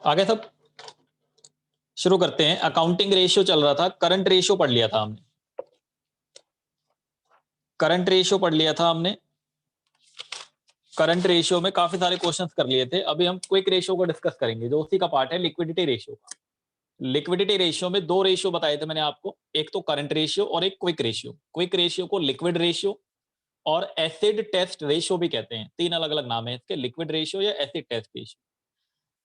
आगे सब शुरू करते हैं। अकाउंटिंग रेशियो चल रहा था, करंट रेशियो पढ़ लिया था हमने। करंट रेशियो पढ़ लिया था हमने। करंट रेशियो में काफी सारे क्वेश्चंस कर लिए थे। अभी हम क्विक रेशियो को डिस्कस करेंगे, जो उसी का पार्ट है लिक्विडिटी रेशियो का। लिक्विडिटी रेशियो में दो रेशियो बताए थे मैंने आपको, एक तो करंट रेशियो और एक क्विक रेशियो। क्विक रेशियो को लिक्विड रेशियो और एसिड टेस्ट रेशियो भी कहते हैं। तीन अलग अलग नाम है इसके, लिक्विड रेशियो या एसिड टेस्ट रेशियो।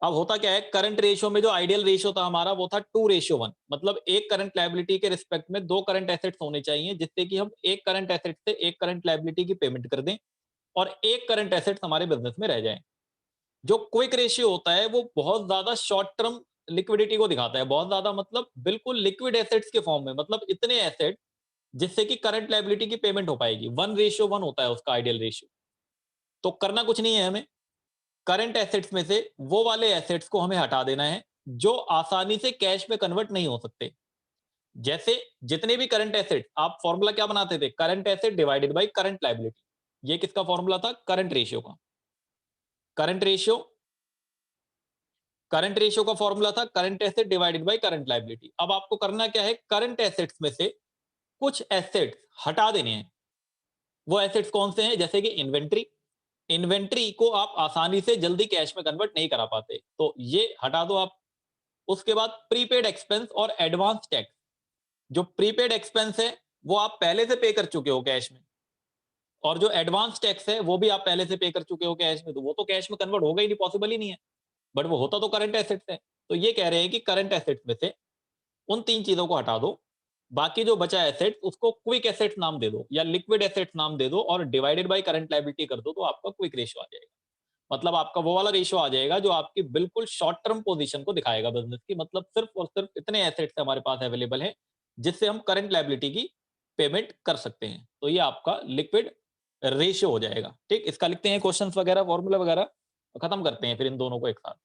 अब होता क्या है, करंट रेशियो में जो आइडियल रेशियो था हमारा वो था 2:1, मतलब एक करंट लायबिलिटी के रिस्पेक्ट में दो करंट एसेट्स होने चाहिए, जिससे कि हम एक करंट एसेट से एक करंट लायबिलिटी की पेमेंट कर दें और एक करंट एसेट हमारे बिजनेस में रह जाए। जो क्विक रेशियो होता है वो बहुत ज्यादा शॉर्ट टर्म लिक्विडिटी को दिखाता है। बहुत ज्यादा मतलब बिल्कुल लिक्विड एसेट्स के फॉर्म में, मतलब इतने एसेट जिससे कि करंट लायबिलिटी की पेमेंट हो पाएगी। 1:1 होता है उसका आइडियल रेशियो। तो करना कुछ नहीं है हमें, करंट एसेट्स में से वो वाले एसेट्स को हमें हटा देना है जो आसानी से कैश में कन्वर्ट नहीं हो सकते। जैसे जितने भी करंट एसेट, आप फॉर्मूला क्या बनाते थे, current asset divided by current liability. ये किसका फॉर्मूला था, करंट रेशियो का। करंट रेशियो करंट रेशियो का फॉर्मूला था current asset divided by current liability. अब आपको करना क्या है, करंट एसेट्स में से कुछ एसेट्स हटा देने हैं। वो एसेट्स कौन से हैं, जैसे कि इन्वेंट्री। इन्वेंट्री को आप आसानी से जल्दी कैश में कन्वर्ट नहीं करा पाते, तो ये हटा दो आप। उसके बाद प्रीपेड एक्सपेंस और एडवांस टैक्स। जो प्रीपेड एक्सपेंस है वो आप पहले से पे कर चुके हो कैश में, और जो एडवांस टैक्स है वो भी आप पहले से पे कर चुके हो कैश में, तो वो तो कैश में कन्वर्ट होगा ही नहीं, पॉसिबल ही नहीं है। बट वो होता तो करंट एसेट्स है। तो ये कह रहे हैं कि करंट एसेट्स में से उन तीन चीजों को हटा दो, बाकी जो बचा एसेट उसको क्विक एसेट्स नाम दे दो या लिक्विड एसेट्स नाम दे दो, और डिवाइडेड बाय करंट लायबिलिटी कर दो, तो आपका क्विक रेशियो आ जाएगा। मतलब आपका वो वाला रेशियो आ जाएगा जो आपकी बिल्कुल शॉर्ट टर्म पोजीशन को दिखाएगा बिजनेस की। मतलब सिर्फ और सिर्फ इतने एसेट्स हमारे पास अवेलेबल हैं जिससे हम करंट लायबिलिटी की पेमेंट कर सकते हैं। तो ये आपका लिक्विड रेशियो हो जाएगा। ठीक, इसका लिखते हैं क्वेश्चंस वगैरह, फॉर्मूला वगैरह, तो खत्म करते हैं फिर इन दोनों को एक साथ।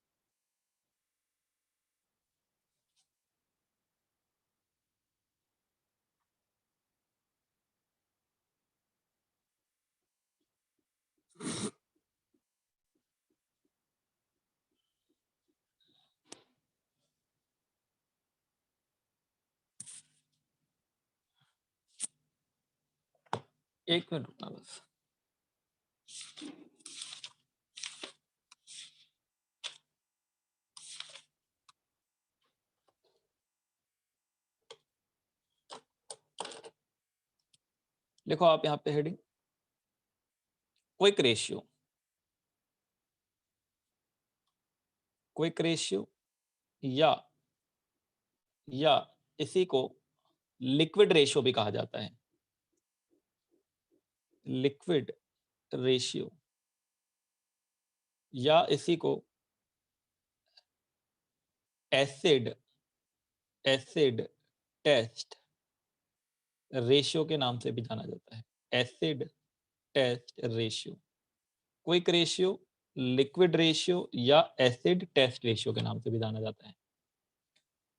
एक मिनट रुकना बस। लिखो आप यहाँ पे heading, quick ratio. Quick ratio या इसी को लिक्विड रेशियो भी कहा जाता है। लिक्विड रेशियो या इसी को एसिड एसिड टेस्ट रेशियो के नाम से भी जाना जाता है। Acid test ratio, quick ratio, liquid ratio या एसिड टेस्ट रेशियो के नाम से भी जाना जाता है।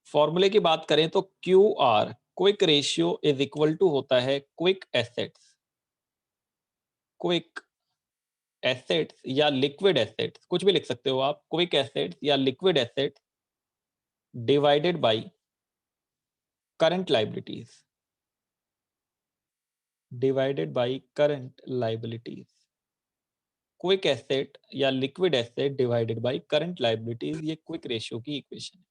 फॉर्मूले की बात करें तो Q R, quick ratio, is equal to होता है क्विक एसेट्स। क्विक एसेट्स या लिक्विड एसेट्स, कुछ भी लिख सकते हो आप, क्विक एसेट्स या liquid assets divided by current liabilities. Divided by current liabilities. Quick asset या liquid asset divided by current liabilities, ये क्विक रेशियो की इक्वेशन है।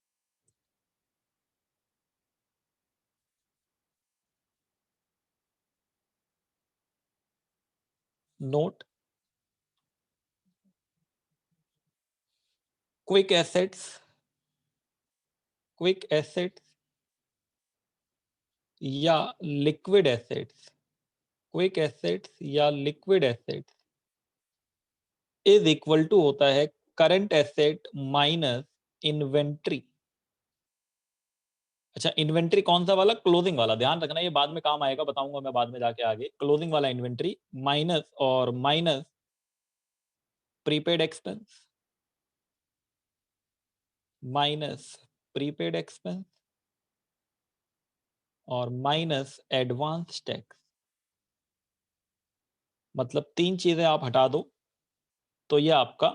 Note, quick assets, quick assets या लिक्विड एसेट्स, क्विक एसेट्स या liquid assets is equal to होता है current asset minus inventory. अच्छा, inventory कौन सा वाला, क्लोजिंग वाला, ध्यान रखना, ये बाद में काम आएगा, बताऊंगा मैं बाद में जाके आगे। क्लोजिंग वाला इन्वेंट्री माइनस और minus prepaid expense, minus prepaid expense और माइनस एडवांस टैक्स। मतलब तीन चीजें आप हटा दो तो ये आपका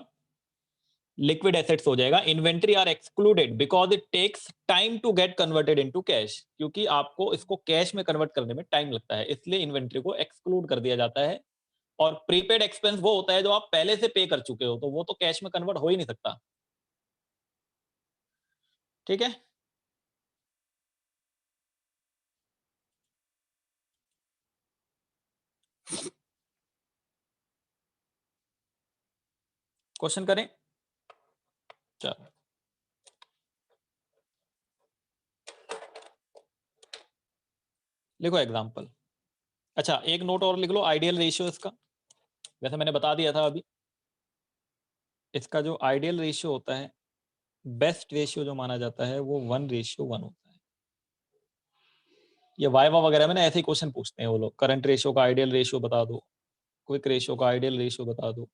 लिक्विड एसेट्स हो जाएगा। Inventory are excluded because it takes time to get converted into cash, क्योंकि आपको इसको कैश में कन्वर्ट करने में टाइम लगता है, इसलिए इन्वेंट्री को एक्सक्लूड कर दिया जाता है। और प्रीपेड एक्सपेंस वो होता है जो आप पहले से पे कर चुके हो, तो वो तो कैश में कन्वर्ट हो ही नहीं सकता। ठीक है, क्वेश्चन करें। चलो लिखो एग्जांपल। अच्छा एक नोट और लिख लो, आइडियल रेशियो इसका, वैसे मैंने बता दिया था अभी। इसका जो आइडियल रेशियो होता है, बेस्ट रेशियो जो माना जाता है, वो 1:1 होता है। ये वाइवा वगैरह में ना ऐसे ही क्वेश्चन पूछते हैं वो लोग, करंट रेशियो का आइडियल रेशियो बता दो, क्विक रेशियो का आइडियल रेशियो बता दो।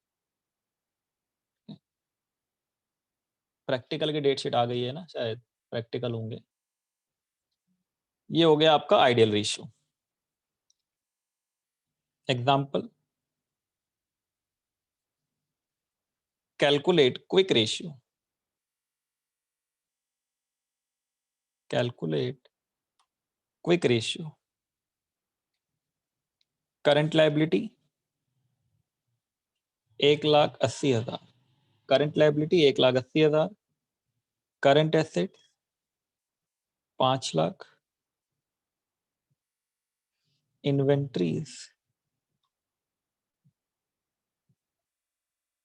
प्रैक्टिकल की डेट शीट आ गई है ना, शायद प्रैक्टिकल होंगे। ये हो गया आपका ideal ratio. Example, calculate quick ratio. Calculate quick ratio. Current liability 1,80,000, current liability 1,80,000, current asset 5 lakh, inventories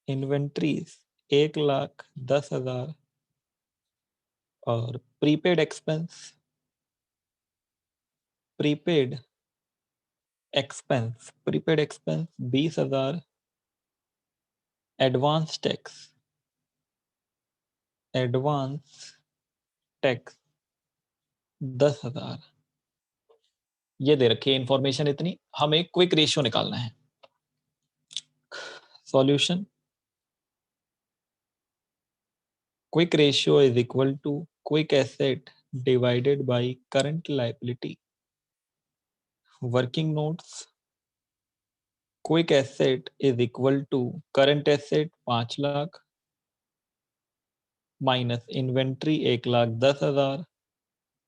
1,10,000 और prepaid expense, prepaid prepaid expense 20,000, advance tax 10,000। ये दे रखी है इंफॉर्मेशन इतनी, हमें क्विक रेशियो निकालना है। Solution, quick ratio is equal to quick asset divided by current liability. Working notes, quick asset is equal to current asset 5 lakh minus inventory 1,10,000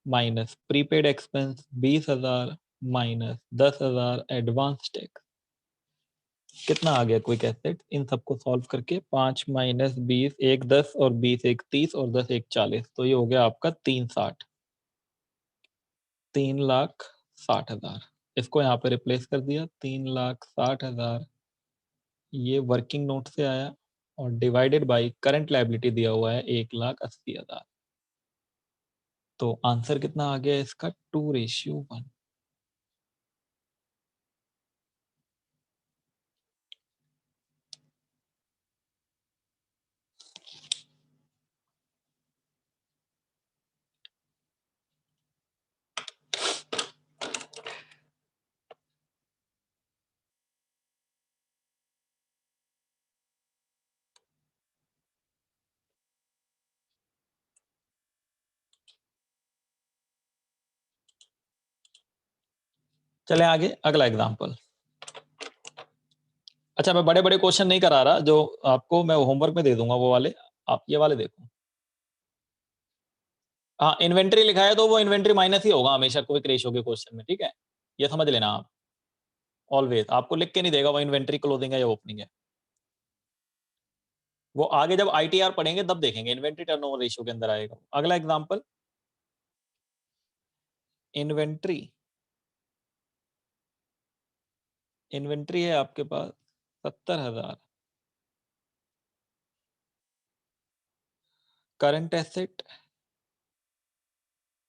minus prepaid expense 20,000 minus 10,000 advance tax. कितना आ गया quick asset? इन सबको solve करके 5 minus 20, 1 10 और 20 1 30 और 10 1 40, तो ये हो गया आपका 3,60, 3,60,000। इसको यहाँ पे रिप्लेस कर दिया, 3,60,000 ये वर्किंग नोट से आया और डिवाइडेड बाय करंट लायबिलिटी दिया हुआ है 1,80,000। तो आंसर कितना आ गया इसका? 2:1। चले आगे, अगला एग्जांपल। अच्छा मैं बड़े बड़े क्वेश्चन नहीं करा रहा, जो आपको मैं होमवर्क में दे दूंगा वो वाले, आप ये वाले देखो। हाँ इन्वेंट्री लिखा है तो वो इन्वेंट्री माइनस ही होगा हमेशा क्विक रेशियो के क्वेश्चन में, ठीक है, ये समझ लेना आप। ऑलवेज आपको लिख के नहीं देगा वो इन्वेंट्री क्लोजिंग है या ओपनिंग है, वो आगे जब आईटीआर पढ़ेंगे तब देखेंगे, इन्वेंट्री टर्नओवर रेशियो के अंदर आएगा। अगला एग्जांपल, इन्वेंट्री इन्वेंट्री है आपके पास 70,000, current asset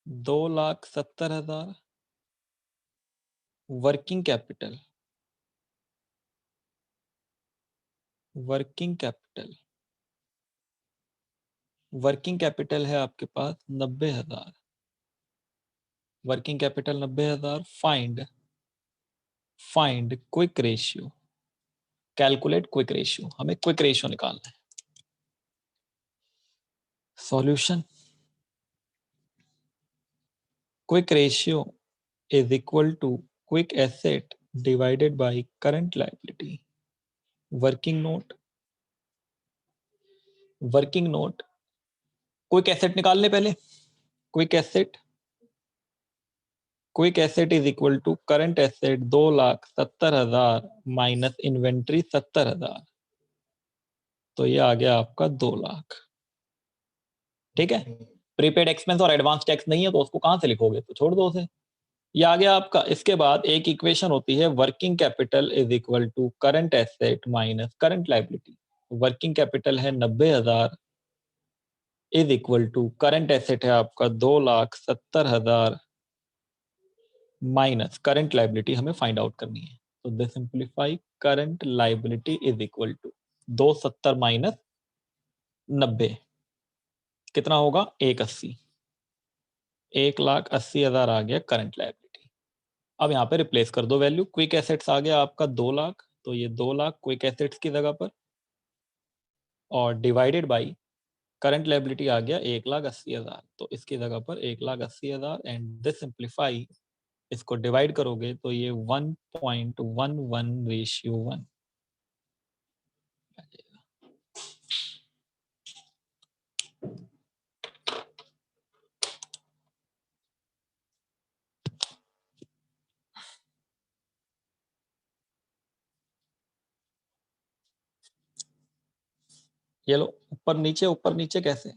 2,70,000, working capital working capital working capital है आपके पास 90,000, working capital 90,000। Find quick ratio, calculate quick ratio, हमें क्विक रेशियो निकालना है। Solution, quick ratio is equal to quick asset divided by current liability. Working note, working note, quick asset निकालने पहले। Quick asset, quick asset is equal to current asset 2,70,000 minus inventory 70,000, तो ये आ गया आपका 2,00,000। ठीक है, प्रीपेड एक्सपेंस और एडवांस टैक्स नहीं है तो उसको कहां से लिखोगे, तो छोड़ दो उसे, ये आ गया आपका। इसके बाद एक इक्वेशन होती है working capital is equal to current asset minus current liability. Working capital है 90,000 is equal to current asset है आपका 2,70,000 माइनस करंट लायबिलिटी हमें फाइंड आउट करनी है। तो दे simplify, current liability is equal to 270 minus 90 कितना होगा, 180। 1,80,000 आ गया करंट लायबिलिटी। अब यहाँ पे रिप्लेस कर दो वैल्यू, क्विक एसेट्स आ गया आपका 2,00,000, तो ये 2,00,000 क्विक एसेट्स की जगह पर, और डिवाइडेड बाई करंट लायबिलिटी आ गया 1,80,000, तो इसकी जगह पर 1,80,000 एंड दिस सिंप्लीफाई, इसको डिवाइड करोगे तो ये 1.11:1। ये लो, ऊपर नीचे कैसे,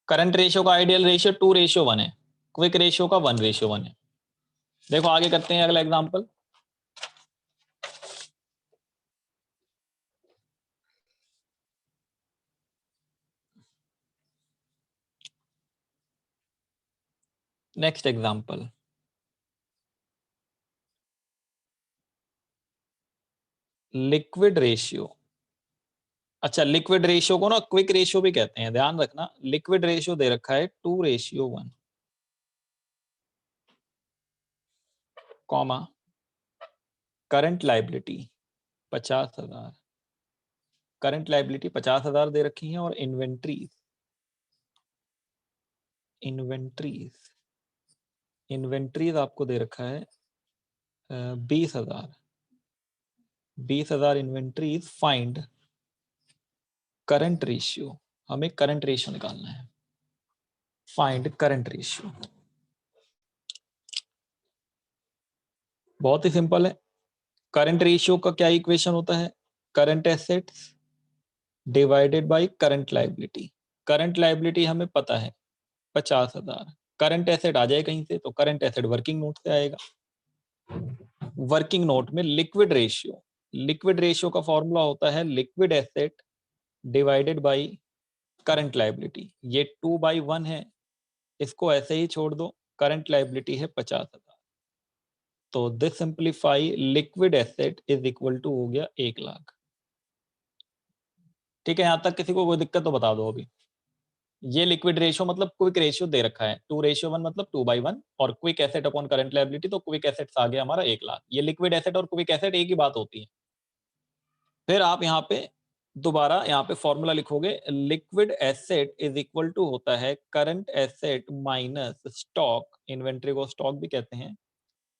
करंट रेशियो का आइडियल रेशियो 2:1 है, क्विक रेशियो का 1:1 है। देखो आगे करते हैं अगला example. Next example, liquid ratio. अच्छा, लिक्विड रेशियो को ना क्विक रेशियो भी कहते हैं, ध्यान रखना। लिक्विड रेशियो दे रखा है 2:1, comma current liability 50,000, current liability 50,000 दे रखी है, और इन्वेंट्रीज, इन्वेंट्रीज इन्वेंट्रीज आपको दे रखा है 20,000। 20,000 इन्वेंट्रीज, फाइंड करंट रेशियो, हमें करंट रेशियो निकालना है। फाइंड करंट रेशियो, बहुत ही सिंपल है। करंट रेशियो का क्या इक्वेशन होता है, current assets divided by current liability. Current liability हमें पता है 50,000, करंट एसेट आ जाए कहीं से, तो करंट एसेट वर्किंग नोट से आएगा। वर्किंग नोट में लिक्विड रेशियो, लिक्विड रेशियो का फॉर्मूला होता है liquid asset divided by current liability. ये 2/1 है, इसको ऐसे ही छोड़ दो, करंट लायबिलिटी है 50,000, तो this simplify liquid asset is equal to हो गया 1,00,000। ठीक है, यहां तक किसी को कोई दिक्कत तो बता दो अभी। ये लिक्विड रेशियो मतलब क्विक रेशियो दे रखा है 2:1 मतलब 2/1, और quick asset upon current liability, तो क्विक एसेट्स आ गया हमारा 1,00,000। ये लिक्विड एसेट और क्विक एसेट एक ही बात होती है। फिर आप यहाँ पे दोबारा यहाँ पे फॉर्मूला लिखोगे, liquid asset is equal to होता है current asset minus stock, inventory को स्टॉक भी कहते हैं,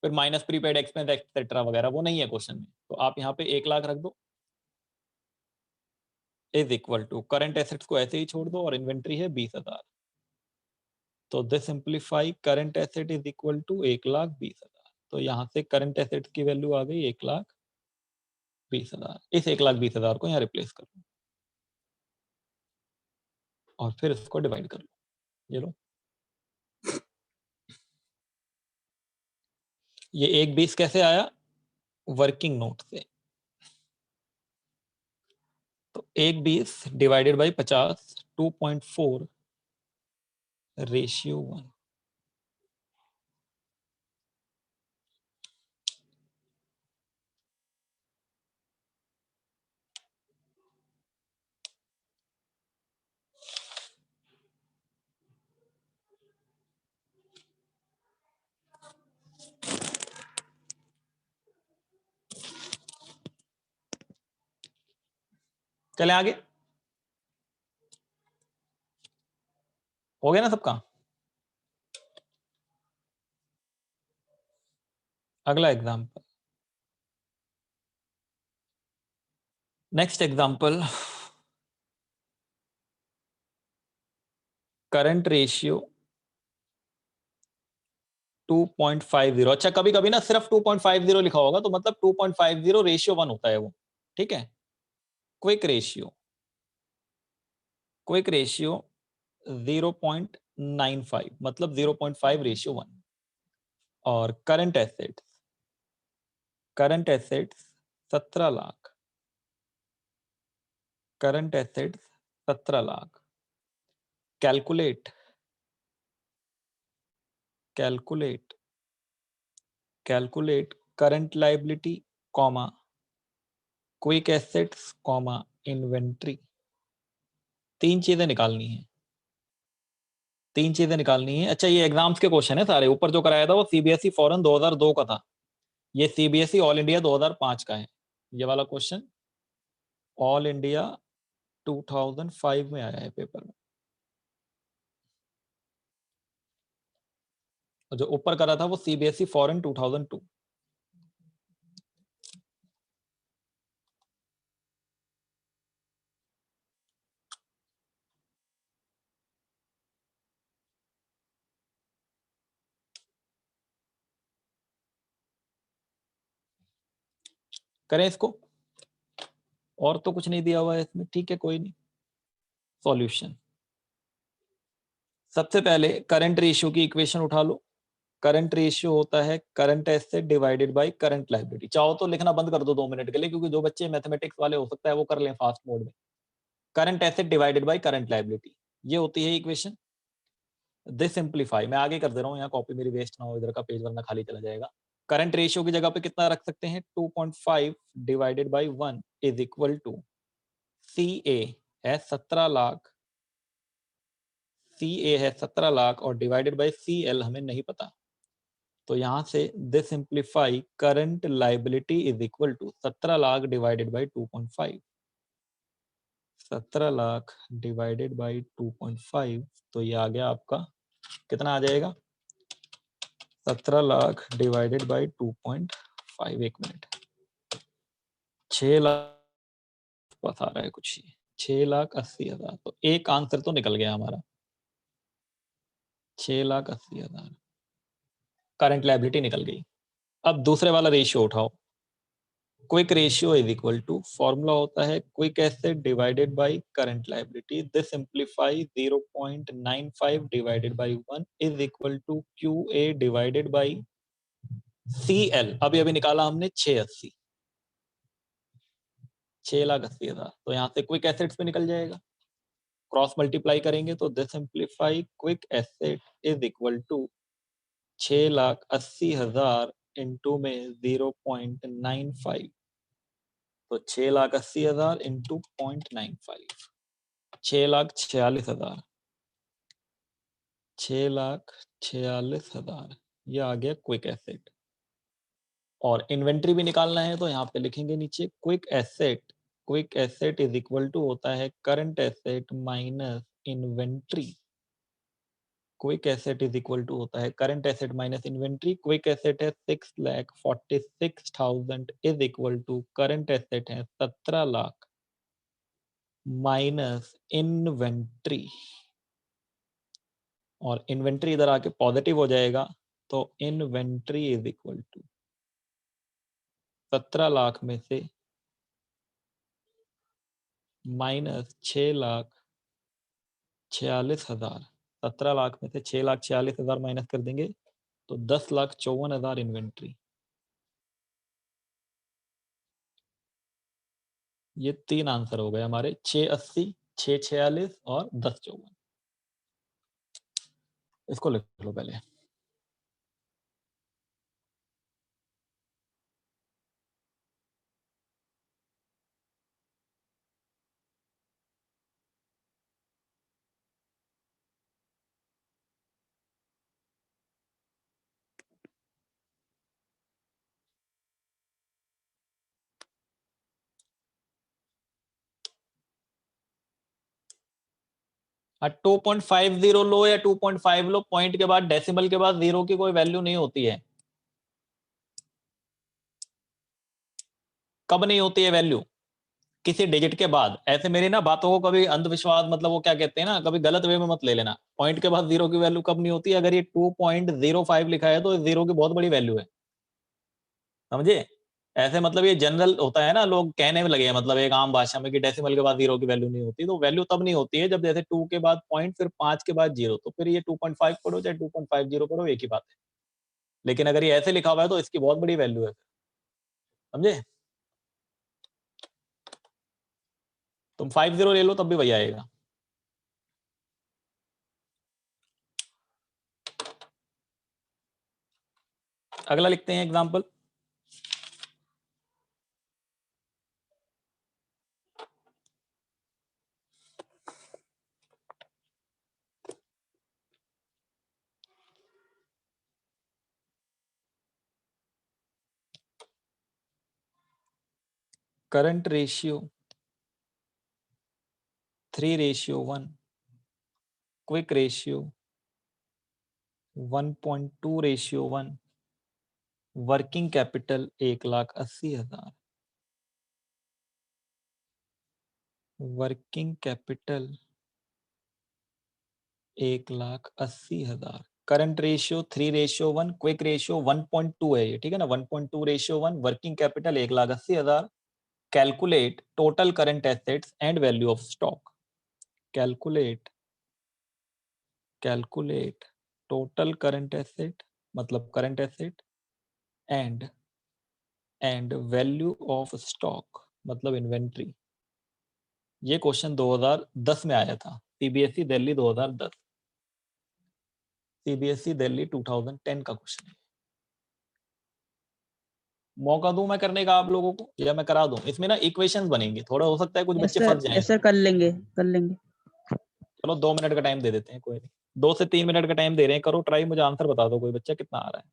फिर माइनस प्रीपेड एक्सपेंस एक्सेट्रा वगैरह, वो नहीं है क्वेश्चन में, तो आप यहाँ पे 1,00,000 रख दो, is equal to current assets को ऐसे ही छोड़ दो, और इन्वेंट्री है 20,000, तो this simplify current asset is equal to 1,20,000। तो यहाँ से करंट एसेट की वैल्यू आ गई 1,20,000। इस 1,20,000 को यहाँ रिप्लेस कर लो, और फिर इसको डिवाइड कर लो, ये लो। ये 1,20 कैसे आया, वर्किंग नोट से, तो 1,20 डिवाइडेड बाई 50, 2.4:1। चले आगे, हो गया ना सबका। अगला example, next example, current ratio 2.50। अच्छा, कभी कभी ना सिर्फ 2.50 लिखा होगा तो मतलब 2.50 रेशियो 1 होता है वो, ठीक है। क्विक रेशियो, क्विक रेशियो 0.95 मतलब 0.5 रेशियो 1। और current assets, current assets 17 lakh, current assets 17 lakh. Calculate, calculate, calculate current liability comma quick assets comma inventory. तीन चीजें निकालनी है, तीन चीजें निकालनी है। अच्छा, ये एग्जाम्स के क्वेश्चन है सारे, ऊपर जो कराया था वो सीबीएसई फॉरेन 2002 का था, ये सीबीएसई ऑल इंडिया 2005 का है। ये वाला क्वेश्चन ऑल इंडिया 2005 में आया है पेपर में, और जो ऊपर करा था वो सीबीएसई फॉरेन 2002। करें इसको, और तो कुछ नहीं दिया हुआ है इसमें, ठीक है कोई नहीं। सॉल्यूशन, सबसे पहले करंट रेशियो की इक्वेशन उठा लो। करंट रेशियो होता है current asset divided by current liability. चाहो तो लिखना बंद कर दो 2 मिनट के लिए, क्योंकि जो बच्चे मैथमेटिक्स वाले हो सकता है वो कर लें फास्ट मोड में। Current asset divided by current liability, ये होती है इक्वेशन। दिस सिंप्लीफाई, मैं आगे कर दे रहा हूँ, यहाँ कॉपी मेरी वेस्ट ना हो, इधर का पेज वरना खाली चला जाएगा। करंट रेशियो की जगह पे कितना रख सकते हैं, 2.5 divided by 1 is equal to C A है 17 लाख, सी ए है 17 लाख और डिवाइडेड बाई सी एल हमें नहीं पता। तो यहां से this simplify current liability is equal to 17 lakh divided by 2.5, 17 lakh divided by 2.5, तो ये आ गया आपका, कितना आ जाएगा, 17 lakh divided by 2.5, 1 minute, 6 lakh पास आ रहा है कुछ, ये 6,80,000। तो एक आंसर तो निकल गया हमारा, 6,80,000 करंट लायबिलिटी निकल गई। अब दूसरे वाला रेशियो उठाओ। Quick ratio is equal to, formula होता है quick asset divided by current liability, this simplify 0.95 divided by 1 is equal to Q A divided by C L. अभी अभी निकाला हमने 680, 6,80,000। तो यहाँ से क्विक एसेट्स पे निकल जाएगा, क्रॉस मल्टीप्लाई करेंगे तो this simplify quick asset is equal to 6,80,000 into में 0.95, तो 6,80,000 इंटू 0.95, 6,46,000, 6,46,000, ये आ गया क्विक एसेट। और इन्वेंट्री भी निकालना है तो यहाँ पे लिखेंगे नीचे quick asset, quick asset is equal to होता है current asset minus inventory, quick asset is equal to होता है current asset minus inventory. Quick asset है 6,46,000 is equal to current asset है 17 लाख माइनस इन्वेंट्री, और इन्वेंट्री इधर आके पॉजिटिव हो जाएगा, तो inventory is equal to 17 lakh में से माइनस 6,46,000, 17 लाख में से 6,46,000 माइनस कर देंगे तो 10,54,000 इन्वेंट्री। ये तीन आंसर हो गए हमारे, 680, 646 और 1054। इसको लिख लो पहले। 2.50 लो या 2.5 लो, पॉइंट के बाद डेसिमल के बाद 0 की कोई वैल्यू नहीं होती है। कब नहीं होती है वैल्यू? किसी डिजिट के बाद। ऐसे मेरी ना बातों को कभी अंधविश्वास, मतलब वो क्या कहते हैं ना, कभी गलत वे में मत ले लेना। पॉइंट के बाद 0 की वैल्यू कब नहीं होती है? अगर ये 2.05 लिखा है तो 0 की बहुत बड़ी वैल्यू है, समझे? ऐसे मतलब ये जनरल होता है ना, लोग कहने में लगे हैं, मतलब एक आम भाषा में कि डेसिमल के बाद 0 की वैल्यू नहीं होती। तो वैल्यू तब नहीं होती है जब जैसे 2 के बाद पॉइंट, फिर 5 के बाद 0, तो फिर ये 2.5 पढ़ो चाहे 2.50 पढ़ो, एक ही बात है। लेकिन अगर ये ऐसे लिखा हुआ है तो इसकी बहुत बड़ी वैल्यू है, समझे? तुम 50 ले लो तब भी वही आएगा। अगला लिखते हैं example. Current ratio 3:1, quick ratio 1.2:1, working capital 1,80,000, working capital 1,80,000। Current ratio 3:1, quick ratio 1.2 है ये, ठीक है ना, 1.2:1, working capital 1,80,000। Calculate total current assets and value of stock. Calculate total current asset, मतलब current asset, and value of stock, मतलब inventory. ये question 2010 में आया था, सीबीएसई दिल्ली 2010, सीबीएसई दिल्ली 2010 का क्वेश्चन है। मौका दूं मैं करने का आप लोगों को, या मैं करा दूं? इसमें ना इक्वेशंस बनेंगे, थोड़ा हो सकता है कुछ बच्चे फंस जाएं। यस सर, कर लेंगे कर लेंगे। चलो 2 मिनट का टाइम दे देते हैं, कोई नहीं, 2 से 3 मिनट का टाइम दे रहे हैं, करो ट्राई, मुझे आंसर बता दो कोई बच्चा कितना आ रहा है।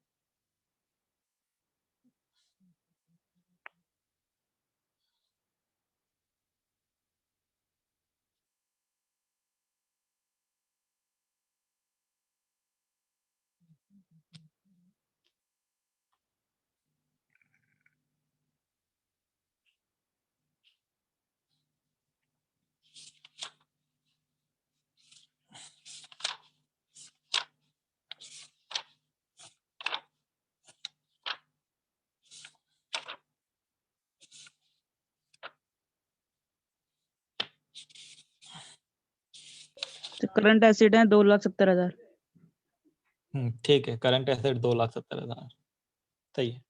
करंट एसेट है 2,70,000। ठीक है, करंट एसेट 2,70,000, सही है।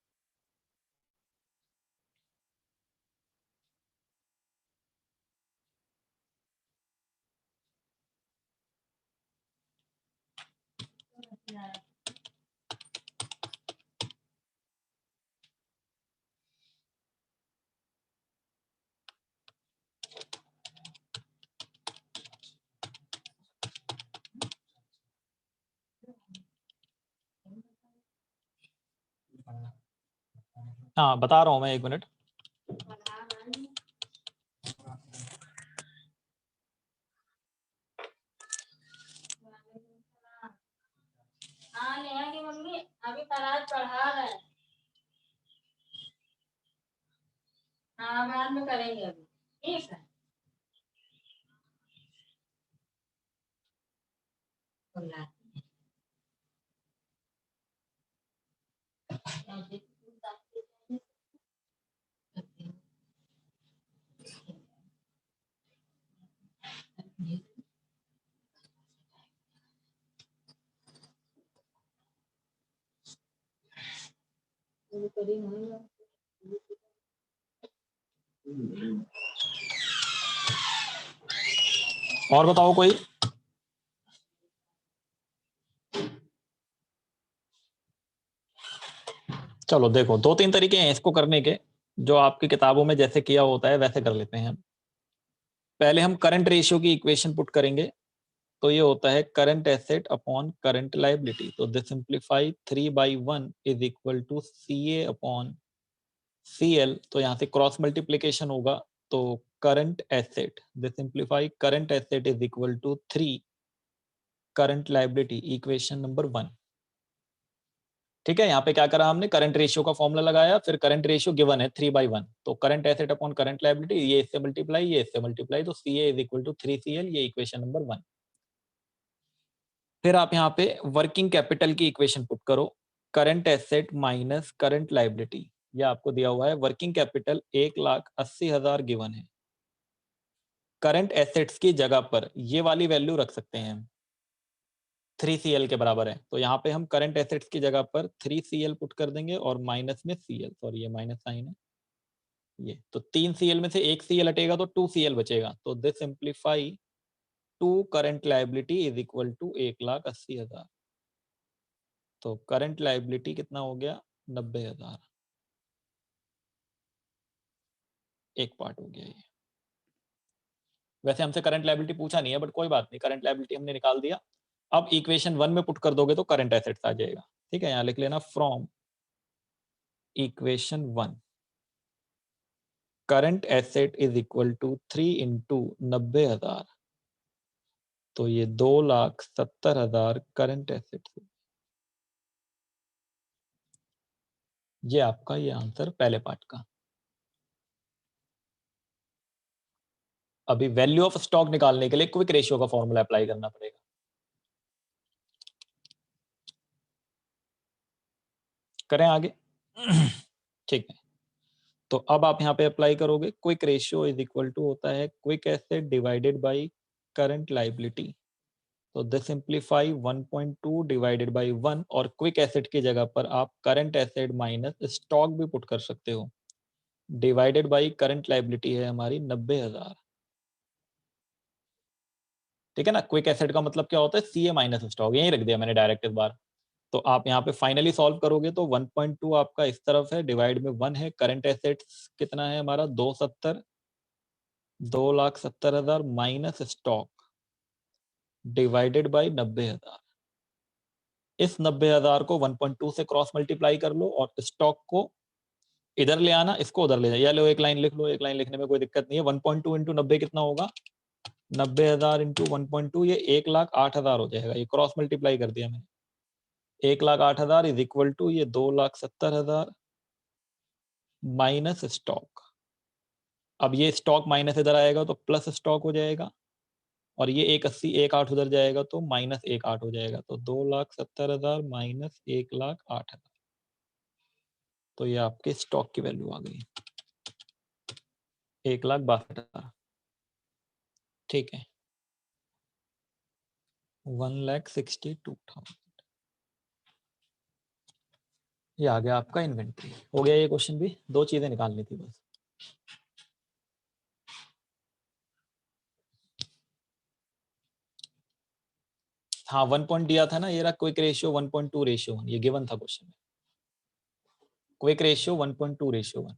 हाँ बता रहा हूँ मैं, 1 मिनट। हाँ नेहा की मम्मी अभी तराज पढ़ा रहे हैं। हाँ बाद में करेंगे अभी, ठीक है। और बताओ कोई। चलो देखो, 2-3 तरीके हैं इसको करने के, जो आपकी किताबों में जैसे किया होता है वैसे कर लेते हैं हम। पहले हम करंट रेशियो की इक्वेशन पुट करेंगे, तो ये होता है current asset upon current liability. तो this simplify 3/1 is equal to CA upon CL। तो यहाँ से क्रॉस मल्टीप्लीकेशन होगा, तो current asset, they simplify, current asset is equal to 3 current liability, equation number 1। ठीक है, यहाँ पे क्या करा हमने, करंट रेशियो का फॉर्मूला लगाया, फिर करंट रेशियो गिवन है 3/1, तो current asset upon current liability, ये इससे मल्टीप्लाई, ये इससे मल्टीप्लाई, तो CA is equal to 3CL, ये इक्वेशन नंबर 1। फिर आप यहाँ पे वर्किंग कैपिटल की इक्वेशन पुट करो, current asset minus current liability, ये आपको दिया हुआ है, वर्किंग कैपिटल 1,80,000 गिवन है। करंट एसेट्स की जगह पर ये वाली वैल्यू रख सकते हैं हम, 3CL के बराबर है, तो यहाँ पे हम करंट एसेट्स की जगह पर 3CL पुट कर देंगे और माइनस में CL, सॉरी ये माइनस साइन है, ये तो 3CL में से 1CL हटेगा तो 2CL बचेगा, तो this simplify 2 current liability is equal to 1,80,000, तो करंट लायबिलिटी कितना हो गया, 90,000, एक पार्ट हो गया ये। वैसे हमसे करंट लायबिलिटी पूछा नहीं है, बट कोई बात नहीं, करंट लायबिलिटी हमने निकाल दिया। अब इक्वेशन 1 में पुट कर दोगे तो करंट एसेट्स आ जाएगा। ठीक है, यहाँ लिख लेना from equation 1 current asset is equal to 3 into 90,000, तो ये 2,70,000 करंट एसेट। ये आपका ये आंसर पहले पार्ट का। अभी वैल्यू ऑफ स्टॉक निकालने के लिए क्विक रेशियो का फॉर्मूला अप्लाई करना पड़ेगा। करें आगे। ठीक है, तो अब आप यहाँ पे अप्लाई करोगे, quick ratio is equal to होता है quick asset divided by current liability, तो दिस सिंप्लीफाई 1.2 डिवाइडेड बाय 1, और क्विक एसेट की जगह पर आप करंट एसेट माइनस स्टॉक भी पुट कर सकते हो, डिवाइडेड बाय करंट लायबिलिटी है हमारी 90,000। ठीक है ना, क्विक एसेट का मतलब क्या होता है, CA माइनस स्टॉक, यही रख दिया मैंने डायरेक्ट इस बार। तो आप यहाँ पे फाइनली सॉल्व करोगे तो 1.2 आपका इस तरफ है, डिवाइड में 1 है, करंट एसेट्स कितना है हमारा 2,70,000 माइनस स्टॉक डिवाइडेड बाय 90,000। इस 90,000 को 1.2 से क्रॉस मल्टीप्लाई कर लो और स्टॉक को इधर ले आना, इसको उधर ले जाओ, या लो एक लाइन लिख लो, एक लाइन लिखने में कोई दिक्कत नहीं है। 1.2 इंटू 90 कितना होगा, 90,000 इंटू 1.2, ये 1,08,000 हो जाएगा, ये क्रॉस मल्टीप्लाई कर दिया मैंने। 1,08,000 इज इक्वल टू ये 2,70,000 माइनस स्टॉक। अब ये स्टॉक माइनस इधर आएगा तो प्लस स्टॉक हो जाएगा, और ये 180 1,08 उधर जाएगा तो माइनस 1,08 हो जाएगा, तो 2,70,000 माइनस 1,08,000, तो ये आपके स्टॉक की वैल्यू आ गई 1,62,000। ठीक है, 1,62,000 ये आ गया आपका इन्वेंट्री। हो गया ये क्वेश्चन भी, दो चीजें निकालनी थी बस। हाँ 1 पॉइंट दिया था ना, ये रहा क्विक रेशियो 1.2 रेशियो 1, ये गिवन था क्वेश्चन में, क्विक रेशियो 1.2 रेशियो 1।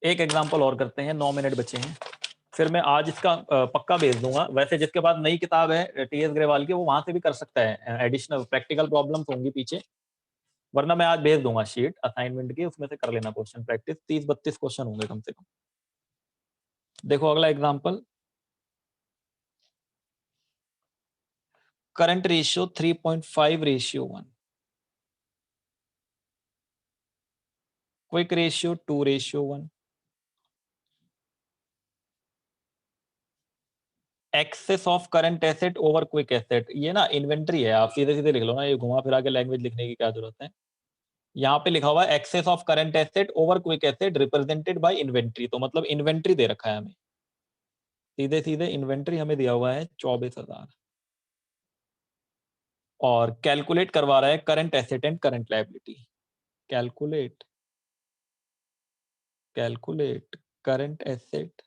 एक एग्जांपल और करते हैं, 9 मिनट बचे हैं, फिर मैं आज इसका पक्का भेज दूंगा। वैसे जिसके पास नई किताब है TS ग्रेवाल की, वो वहां से भी कर सकता है, एडिशनल प्रैक्टिकल प्रॉब्लम्स होंगी पीछे, वरना मैं आज भेज दूंगा शीट असाइनमेंट की, उसमें से कर लेना क्वेश्चन प्रैक्टिस, 30-32 क्वेश्चन होंगे कम से कम। देखो अगला example, current ratio 3.5 ratio 1, quick ratio 2 ratio 1, excess of current asset over quick asset, ये ना इन्वेंट्री है, आप सीधे सीधे लिख लो ना, ये घुमा फिरा के लैंग्वेज लिखने की क्या जरूरत है। यहाँ पे लिखा हुआ है excess of current asset over quick asset represented by inventory, तो मतलब इन्वेंट्री दे रखा है हमें, सीधे सीधे इन्वेंट्री हमें दिया हुआ है 24,000, और कैलकुलेट करवा रहा है current asset and current liability. Calculate calculate current asset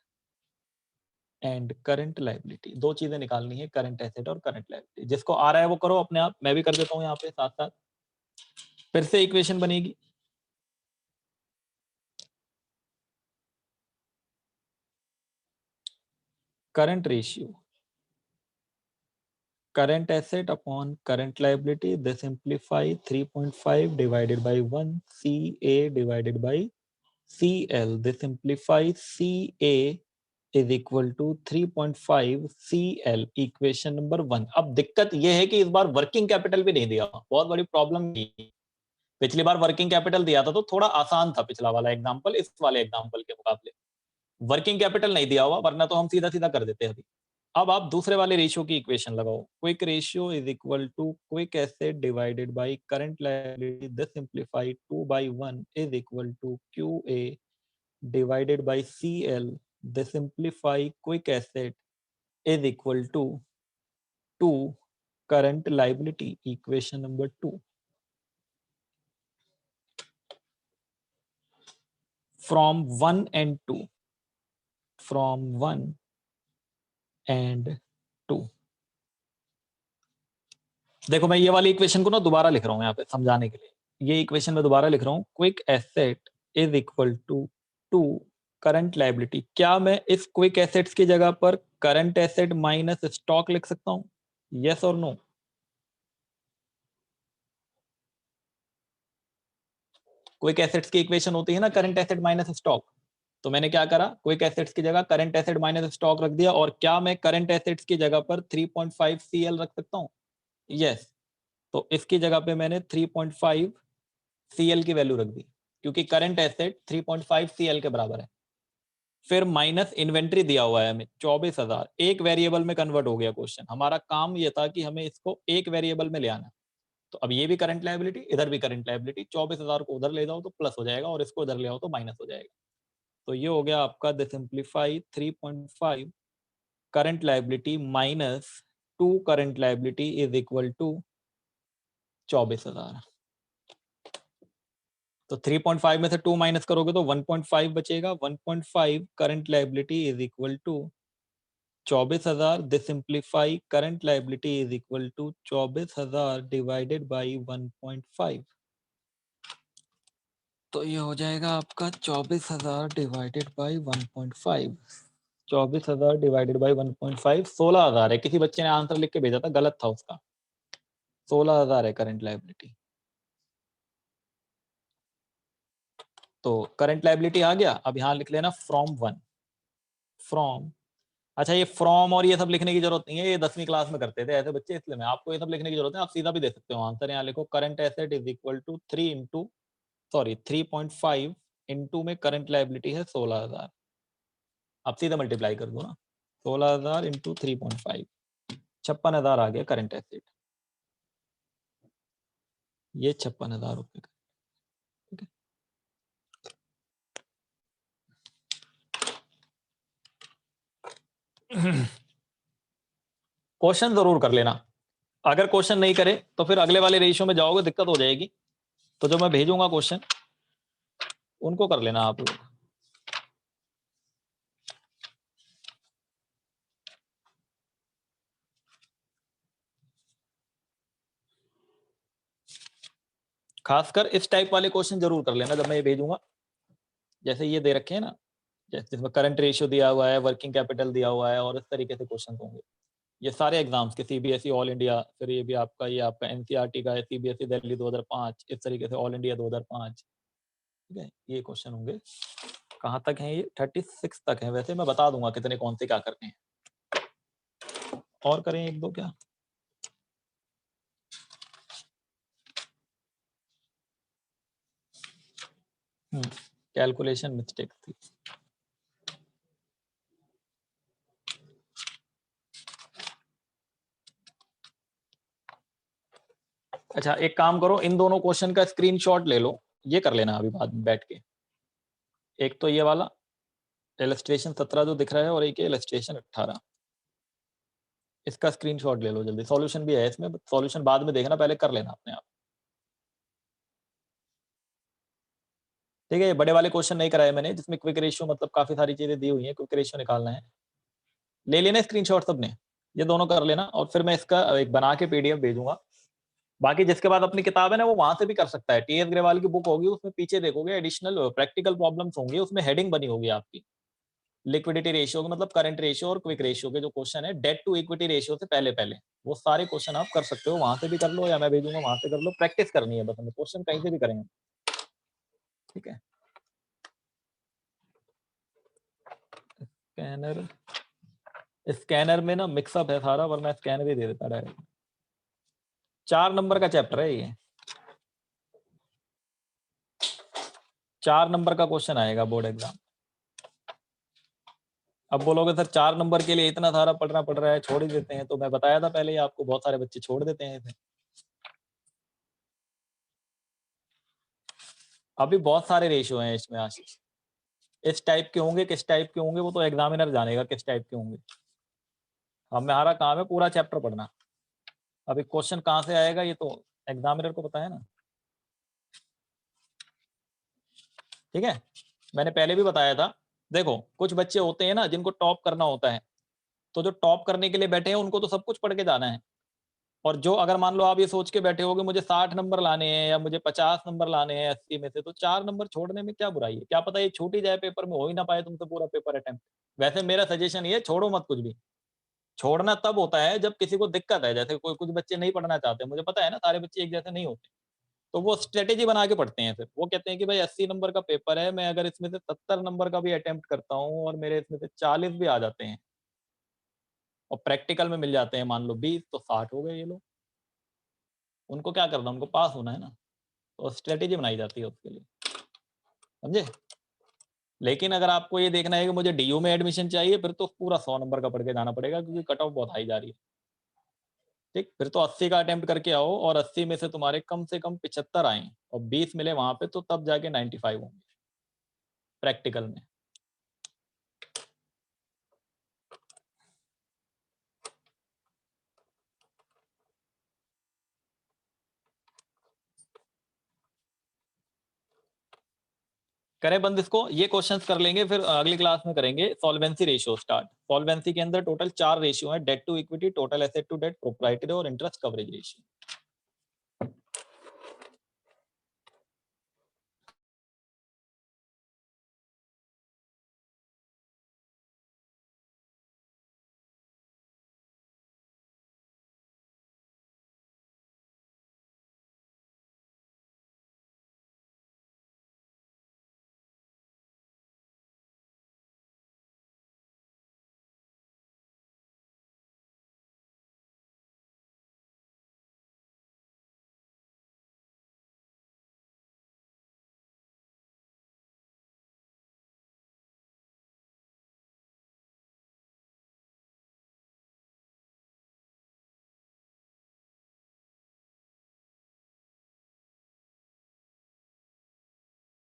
and current liability, दो चीजें निकालनी है, करंट एसेट और करंट लायबिलिटी। जिसको आ रहा है वो करो अपने आप, मैं भी कर देता हूँ यहाँ पे साथ साथ। फिर से इक्वेशन बनेगी, current ratio current asset upon current liability, they simplify 3.5 divided by 1 CA divided by CL. They simplify CA is equal to 3.5 CL, equation number 1. अब दिक्कत यह है कि इस बार वर्किंग कैपिटल भी नहीं दिया, बहुत बड़ी प्रॉब्लम है. पिछली बार वर्किंग कैपिटल दिया था तो थोड़ा आसान था पिछला वाला एग्जांपल इस वाले एग्जांपल के मुकाबले. वर्किंग कैपिटल नहीं दिया हुआ, वरना तो हम सीधा सीधा कर देते अभी. अब आप दूसरे वाले रेशियो की इक्वेशन लगाओ. Quick ratio is equal to quick asset divided by current liability. This simplify 2/1 is equal to QA divided by CL. They simplify quick asset is equal to 2 current liability, equation number 2. From 1 and 2. From 1 and 2. देखो मैं ये वाली equation को ना दोबारा लिख रहा हूं यहाँ पे समझाने के लिए. ये इक्वेशन में दोबारा लिख रहा हूं. Quick asset is equal to 2 current liability. क्या मैं इस क्विक एसेट्स की जगह पर करंट एसेट माइनस स्टॉक लिख सकता हूं? यस और नो? क्विक एसेट्स की इक्वेशन होती है ना करंट एसेट माइनस स्टॉक. तो मैंने क्या करा, क्विक एसेट्स की जगह करंट एसेट माइनस स्टॉक रख दिया. और क्या मैं करंट एसेट्स की जगह पर 3.5 CL रख सकता हूं? यस. तो इसकी जगह पे मैंने 3.5 CL की वैल्यू रख दी, क्योंकि करंट एसेट 3.5 CL के बराबर है. फिर माइनस इन्वेंट्री दिया हुआ है हमें 24,000. एक वेरिएबल में कन्वर्ट हो गया क्वेश्चन. हमारा काम ये था कि हमें इसको एक वेरिएबल में ले आना. तो अब ये भी करंट लायबिलिटी, इधर भी करंट लायबिलिटी. 24,000 को उधर ले जाओ तो प्लस हो जाएगा, और इसको इधर ले आओ तो माइनस हो जाएगा. तो ये हो गया आपका the simplify 3.5 current liability minus 2 current liability is equal to 24,000. तो 3.5 में से 2 माइनस करोगे तो 1.5 बचेगा. 1.5 current liability is equal to 24,000. This simplify current liability is equal to 24,000 divided by 1.5. तो ये हो जाएगा आपका 24,000 डिवाइडेड बाई 1.5. 24,000 डिवाइडेड बाई 1.5 16,000 है. किसी बच्चे ने आंसर लिख के भेजा था, गलत था उसका. 16,000 है करंट लायबिलिटी. तो करंट लायबिलिटी आ गया. अब यहाँ लिख लेना फ्रॉम 1. फ्रॉम. अच्छा, ये फ्रॉम और ये सब लिखने की जरूरत नहीं है, ये 10वीं क्लास में करते थे ऐसे बच्चे, इसलिए मैं आपको ये सब लिखने की जरूरत है. आप सीधा भी दे सकते हो आंसर. यहाँ लिखो current asset is equal to 3.5 into में करंट लायबिलिटी है 16,000. आप सीधा मल्टीप्लाई कर दो ना. 16,000 इंटू 3.5 56,000 आ गया करंट एसेट. ये 56,000 रुपए का. ठीक है. क्वेश्चन जरूर कर लेना. अगर क्वेश्चन नहीं करे तो फिर अगले वाले रेशियो में जाओगे, दिक्कत हो जाएगी. तो जो मैं भेजूंगा क्वेश्चन उनको कर लेना आप लोग. खासकर इस टाइप वाले क्वेश्चन जरूर कर लेना जब मैं ये भेजूंगा. जैसे ये दे रखे हैं ना, जैसे जिसमें करंट रेशियो दिया हुआ है, वर्किंग कैपिटल दिया हुआ है, और इस तरीके से क्वेश्चन होंगे. ये सारे एग्जाम्स के CBSE ऑल इंडिया, फिर ये भी आपका ये आपका NCERT का है, CBSE दिल्ली 2005, इस तरीके से ऑल इंडिया 2005. ठीक है. ये क्वेश्चन होंगे. कहाँ तक है ये? 36 तक है. वैसे मैं बता दूंगा कितने कौन से क्या करने हैं. और करें एक दो क्या? कैलकुलेशन मिस्टेक थी. अच्छा, एक काम करो, इन दोनों क्वेश्चन का स्क्रीनशॉट ले लो. ये कर लेना अभी बाद में बैठ के. एक तो ये वाला इलस्ट्रेशन 17 जो दिख रहा है, और एक इलस्ट्रेशन 18. इसका स्क्रीनशॉट ले लो जल्दी. सॉल्यूशन भी है इसमें, सॉल्यूशन बाद में देखना, पहले कर लेना अपने आप. ठीक है. बड़े वाले क्वेश्चन नहीं कराए मैंने, जिसमें क्विक रेशियो मतलब काफी सारी चीजें दी हुई हैं, क्विक रेशियो निकालना है. ले लेना स्क्रीनशॉट सबने. ये दोनों कर लेना, और फिर मैं इसका एक बना के PDF भेजूंगा. बाकी जिसके बाद अपनी किताब है ना, वो वहां से भी कर सकता है. TS ग्रेवाल की बुक होगी, उसमें पीछे देखोगे एडिशनल प्रैक्टिकल प्रॉब्लम्स होंगी, उसमें हेडिंग बनी होगी आपकी. लिक्विडिटी रेशियो का मतलब करंट रेशियो और क्विक रेशियो के जो क्वेश्चन है डेट टू इक्विटी रेशियो से पहले पहले, वो सारे क्वेश्चन आप कर सकते हो, वहां से भी कर लो या मैं भेजूंगा वहां से कर लो, प्रैक्टिस करनी है बस हमें, क्वेश्चन कहीं से भी करेंगे, ठीक है। स्कैनर, स्कैनर में ना मिक्सअप है सारा, वरना स्कैनर ही दे देता डायरेक्ट। 4 नंबर का चैप्टर है ये, 4 नंबर का क्वेश्चन आएगा बोर्ड एग्जाम। अब बोलोगे सर 4 नंबर के लिए इतना सारा पढ़ना पड़ रहा है, छोड़ ही देते हैं, तो मैं बताया था पहले ही आपको, बहुत सारे बच्चे छोड़ देते हैं इसे। अभी बहुत सारे रेशियो हैं इसमें आशीष, इस टाइप के होंगे, किस टाइप के होंगे वो तो एग्जामिनर जानेगा किस टाइप के होंगे। हमारा काम है पूरा चैप्टर पढ़ना, अभी क्वेश्चन कहाँ से आएगा ये तो एग्जामिनर को पता है ना, ठीक है। मैंने पहले भी बताया था, देखो कुछ बच्चे होते हैं ना जिनको टॉप करना होता है, तो जो टॉप करने के लिए बैठे हैं उनको तो सब कुछ पढ़ के जाना है, और जो अगर मान लो आप ये सोच के बैठे होगे मुझे 60 नंबर लाने हैं या मुझे 50 नंबर लाने हैं 80 में से, तो 4 नंबर छोड़ने में क्या बुराई है, क्या पता ये छूट ही जाए पेपर में, हो ही ना पाए तुमसे पूरा पेपर अटेम्प्ट। वैसे मेरा सजेशन ये, छोड़ो मत कुछ भी। छोड़ना तब होता है जब किसी को दिक्कत है, जैसे कोई कुछ बच्चे नहीं पढ़ना चाहते, मुझे पता है ना सारे बच्चे एक जैसे नहीं होते, तो वो स्ट्रेटेजी बना के पढ़ते हैं, फिर वो कहते हैं कि भाई 80 नंबर का पेपर है, मैं अगर इसमें से 70 नंबर का भी अटेम्प्ट करता हूँ और मेरे इसमें से 40 भी आ जाते हैं और प्रैक्टिकल में मिल जाते हैं मान लो 20, तो 60 हो गए ये लोग। उनको क्या करना, उनको पास होना है ना, तो स्ट्रेटेजी बनाई जाती है उसके लिए, समझे। लेकिन अगर आपको ये देखना है कि मुझे डीयू में एडमिशन चाहिए, फिर तो पूरा 100 नंबर का पढ़ के जाना पड़ेगा, क्योंकि कट ऑफ बहुत हाई जा रही है, ठीक। फिर तो 80 का अटेम्प्ट करके आओ और 80 में से तुम्हारे कम से कम 75 आए और 20 मिले वहां पे, तो तब जाके 95 होंगे प्रैक्टिकल में। करें बंद इसको, ये क्वेश्चंस कर लेंगे, फिर अगली क्लास में करेंगे सॉल्वेंसी रेशियो स्टार्ट। सॉल्वेंसी के अंदर टोटल 4 रेशियो है, debt to equity, total asset to debt, proprietary और इंटरेस्ट कवरेज रेशियो।